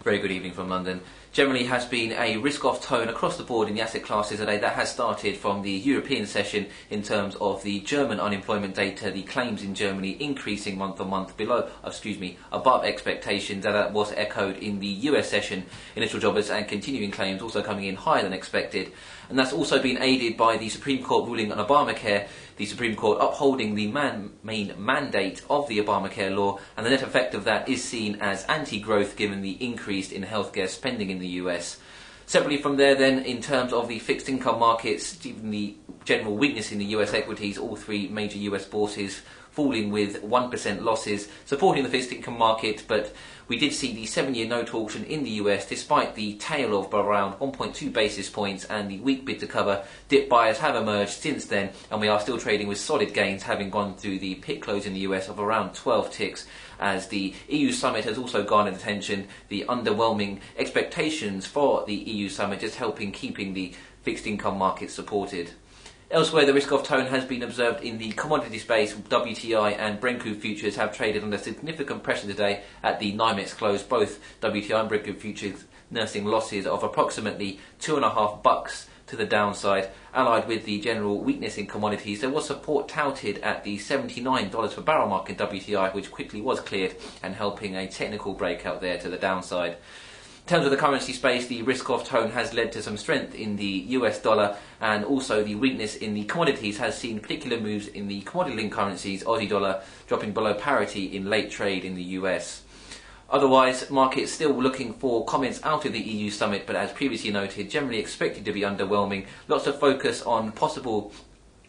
Very good evening from London. Generally has been a risk-off tone across the board in the asset classes today. That has started from the European session in terms of the German unemployment data, the claims in Germany increasing month on month above expectations. That was echoed in the US session, initial jobless and continuing claims also coming in higher than expected. And that's also been aided by the Supreme Court ruling on Obamacare, the Supreme Court upholding the main mandate of the Obamacare law, and the net effect of that is seen as anti-growth given the increase in healthcare spending in the US. Separately from there then, in terms of the fixed income markets, given the general weakness in the US equities, all three major US bourses falling with 1% losses, supporting the fixed income market, but we did see the 7-year note auction in the US, despite the tail of around 1.2 basis points and the weak bid to cover, dip buyers have emerged since then, and we are still trading with solid gains, having gone through the pit close in the US of around 12 ticks, as the EU summit has also garnered attention. The underwhelming expectations for the EU summit just helping keeping the fixed income market supported. Elsewhere, the risk-off tone has been observed in the commodity space. WTI and Brent crude futures have traded under significant pressure today at the NYMEX close. Both WTI and Brent crude futures nursing losses of approximately $2.50 to the downside. Allied with the general weakness in commodities, there was support touted at the $79 per barrel mark in WTI, which quickly was cleared and helping a technical breakout there to the downside. In terms of the currency space, the risk-off tone has led to some strength in the US dollar, and also the weakness in the commodities has seen particular moves in the commodity-linked currencies, Aussie dollar dropping below parity in late trade in the US. Otherwise, markets still looking for comments out of the EU summit, but as previously noted, generally expected to be underwhelming. Lots of focus on possible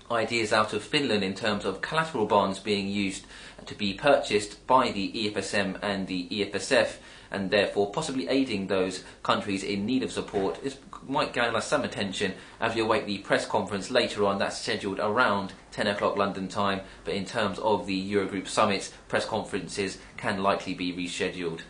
ideas out of Finland in terms of collateral bonds being used to be purchased by the EFSM and the EFSF, and therefore possibly aiding those countries in need of support. This might garner some attention as we await the press conference later on. That's scheduled around 10 o'clock London time, but in terms of the Eurogroup summits, press conferences can likely be rescheduled.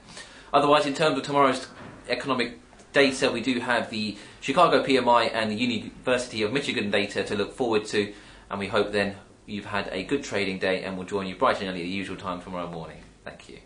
Otherwise, in terms of tomorrow's economic data, we do have the Chicago PMI and the University of Michigan data to look forward to, and we hope then you've had a good trading day and we'll join you bright and early at the usual time tomorrow morning. Thank you.